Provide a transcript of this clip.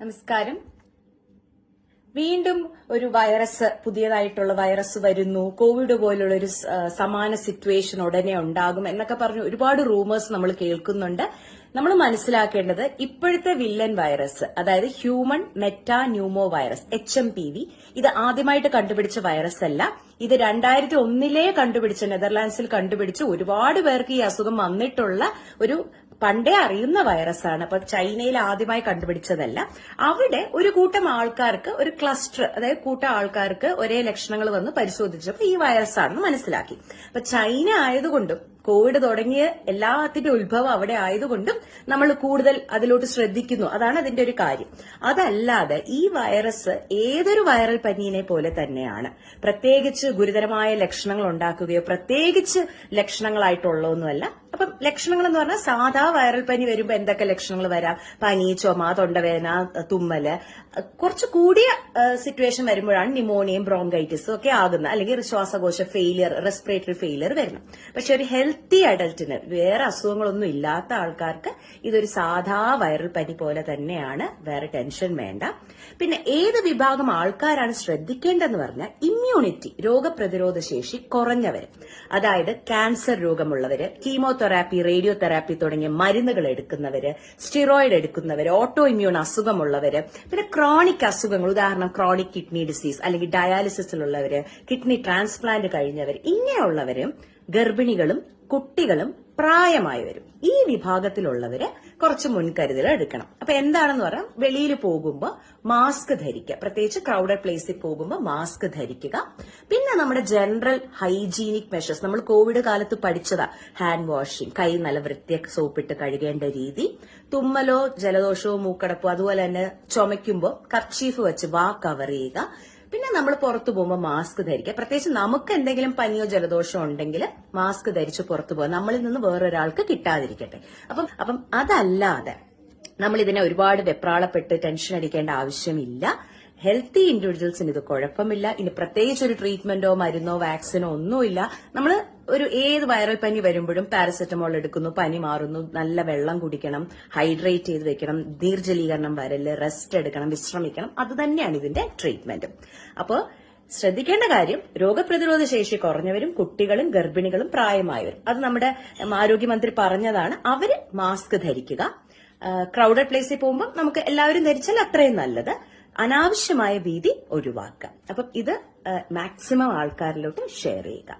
നമസ്കാരം. വീണ്ടും ഒരു വൈറസ്, പുതിയതായിട്ടുള്ള വൈറസ് വരുന്നു, കോവിഡ് പോലുള്ള ഒരു സമാന സിറ്റുവേഷൻ ഉടനെ ഉണ്ടാകും എന്നൊക്കെ പറഞ്ഞ് ഒരുപാട് റൂമേഴ്സ് നമ്മൾ കേൾക്കുന്നുണ്ട്. നമ്മൾ മനസ്സിലാക്കേണ്ടത് ഇപ്പോഴത്തെ വില്ലൻ വൈറസ്, അതായത് human meta pneumo virus HMPV, ഇത് ആദ്യമായിട്ട് കണ്ടുപിടിച്ച വൈറസ് അല്ല. ഇത് 2001 കണ്ടുപിടിച്ച, നെതർലാൻഡ്സിൽ കണ്ടുപിടിച്ച് ഒരുപാട് പേർക്ക് ഈ അസുഖം വന്നിട്ടുള്ള ഒരു പണ്ടേ അറിയുന്ന വൈറസാണ്. അപ്പൊ ചൈനയിൽ ആദ്യമായി കണ്ടുപിടിച്ചതല്ല. അവിടെ ഒരു കൂട്ടം ആൾക്കാർക്ക്, ഒരു ക്ലസ്റ്റർ, അതായത് കൂട്ടം ആൾക്കാർക്ക് ഒരേ ലക്ഷണങ്ങൾ വന്ന് പരിശോധിച്ചപ്പോൾ ഈ വൈറസ് ആണെന്ന് മനസ്സിലാക്കി. അപ്പൊ ചൈന ആയതുകൊണ്ടും കോവിഡ് തുടങ്ങിയ എല്ലാത്തിന്റെ ഉത്ഭവം അവിടെ ആയതുകൊണ്ടും നമ്മൾ കൂടുതൽ അതിലോട്ട് ശ്രദ്ധിക്കുന്നു. അതാണ് അതിന്റെ ഒരു കാര്യം. അതല്ലാതെ ഈ വൈറസ് ഏതൊരു വൈറൽ പനിയെ പോലെ തന്നെയാണ്. പ്രത്യേകിച്ച് ഗുരുതരമായ ലക്ഷണങ്ങൾ ഉണ്ടാക്കുകയോ പ്രത്യേകിച്ച് ലക്ഷണങ്ങളായിട്ടുള്ളതൊന്നുമല്ല. അപ്പം ലക്ഷണങ്ങൾ എന്ന് പറഞ്ഞാൽ സാധാ വൈറൽ പനി വരുമ്പോൾ എന്തൊക്കെ ലക്ഷണങ്ങൾ വരാം? പനി, ചുമ, തൊണ്ടവേദന, തുമ്മല്. കുറച്ച് കൂടിയ സിറ്റുവേഷൻ വരുമ്പോഴാണ് ന്യൂമോണിയയും ബ്രോങ്കൈറ്റിസും ഒക്കെ ആകുന്നത്, അല്ലെങ്കിൽ ശ്വാസകോശ ഫെയിലിയർ, റെസ്പിറേറ്ററി ഫെയിലിയർ വരുന്നത്. പക്ഷെ ഒരു ഹെൽത്തി അഡൽറ്റിന്, വേറെ അസുഖങ്ങളൊന്നും ഇല്ലാത്ത ആൾക്കാർക്ക് ഇതൊരു സാധാ വൈറൽ പനി പോലെ തന്നെയാണ്. വേറെ ടെൻഷൻ വേണ്ട. പിന്നെ ഏത് വിഭാഗം ആൾക്കാരാണ് ശ്രദ്ധിക്കേണ്ടതെന്ന് പറഞ്ഞാൽ ഇമ്മ്യൂണിറ്റി, രോഗപ്രതിരോധ ശേഷി കുറഞ്ഞവര്, അതായത് ക്യാൻസർ രോഗമുള്ളവര്, കീമോതെറാപ്പി, റേഡിയോ തെറാപ്പി തുടങ്ങിയ മരുന്നുകൾ എടുക്കുന്നവര്, സ്റ്റിറോയിഡ് എടുക്കുന്നവര്, ഓട്ടോ ഇമ്മ്യൂൺ അസുഖമുള്ളവര്, പിന്നെ ക്രോണിക് അസുഖങ്ങൾ, ഉദാഹരണം ക്രോണിക് കിഡ്നി ഡിസീസ് അല്ലെങ്കിൽ ഡയാലിസിസിലുള്ളവര്, കിഡ്നി ട്രാൻസ്പ്ലാന്റ് കഴിഞ്ഞവർ, ഇങ്ങനെയുള്ളവരും ഗർഭിണികളും കുട്ടികളും പ്രായമായവരും, ഈ വിഭാഗത്തിലുള്ളവര് കുറച്ച് മുൻകരുതൽ എടുക്കണം. അപ്പൊ എന്താണെന്ന് പറയാം, വെളിയിൽ പോകുമ്പോൾ മാസ്ക് ധരിക്കുക, പ്രത്യേകിച്ച് ക്രൗഡഡ് പ്ലേസിൽ പോകുമ്പോൾ മാസ്ക് ധരിക്കുക. പിന്നെ നമ്മുടെ ജനറൽ ഹൈജീനിക് മെഷേഴ്സ്, നമ്മൾ കോവിഡ് കാലത്ത് പഠിച്ചതാ, ഹാൻഡ് വാഷിംഗ്, കൈ നല്ല വൃത്തിയാക്കി സോപ്പിട്ട് കഴുകേണ്ട രീതി, തുമ്മലോ ജലദോഷമോ മൂക്കടപ്പോ അതുപോലെ തന്നെ ചുമയ്ക്കുമ്പോൾ കർച്ചീഫ് വെച്ച് വാ കവർ ചെയ്യുക. പിന്നെ നമ്മൾ പുറത്തു പോകുമ്പോൾ മാസ്ക് ധരിക്കുക. പ്രത്യേകിച്ച് നമുക്ക് എന്തെങ്കിലും പനിയോ ജലദോഷമോ ഉണ്ടെങ്കിൽ മാസ്ക് ധരിച്ച് പുറത്തു പോകുക, നമ്മളിൽ നിന്ന് വേറൊരാൾക്ക് കിട്ടാതിരിക്കട്ടെ. അപ്പം അതല്ലാതെ നമ്മൾ ഇതിനെ ഒരുപാട് വെപ്രാളപ്പെട്ട് ടെൻഷൻ അടിക്കേണ്ട ആവശ്യമില്ല. ഹെൽത്തി ഇൻഡിവിജ്വൽസിന് ഇത് കുഴപ്പമില്ല. ഇനി പ്രത്യേകിച്ച് ഒരു ട്രീറ്റ്മെന്റോ മരുന്നോ വാക്സിനോ ഒന്നുമില്ല. നമ്മൾ ഏത് വൈറൽ പനി വരുമ്പോഴും പാരസെറ്റമോൾ എടുക്കുന്നു, പനി മാറുന്നു, നല്ല വെള്ളം കുടിക്കണം, ഹൈഡ്രേറ്റ് ചെയ്ത് വെക്കണം, നീർജലീകരണം വരല്, റെസ്റ്റ് എടുക്കണം, വിശ്രമിക്കണം. അത് തന്നെയാണ് ഇതിന്റെ ട്രീറ്റ്മെന്റ്. അപ്പോൾ ശ്രദ്ധിക്കേണ്ട കാര്യം, രോഗപ്രതിരോധ ശേഷി കുറഞ്ഞവരും കുട്ടികളും ഗർഭിണികളും പ്രായമായവരും, അത് നമ്മുടെ ആരോഗ്യമന്ത്രി പറഞ്ഞതാണ്. അവര് മാസ്ക് ധരിക്കുക. ക്രൗഡഡ് പ്ലേസിൽ പോകുമ്പോൾ നമുക്ക് എല്ലാവരും ധരിച്ചാൽ അത്രയും നല്ലത്. അനാവശ്യമായ ഭീതി ഒഴിവാക്കുക. അപ്പം ഇത് മാക്സിമം ആൾക്കാരിലോട്ട് ഷെയർ ചെയ്യുക.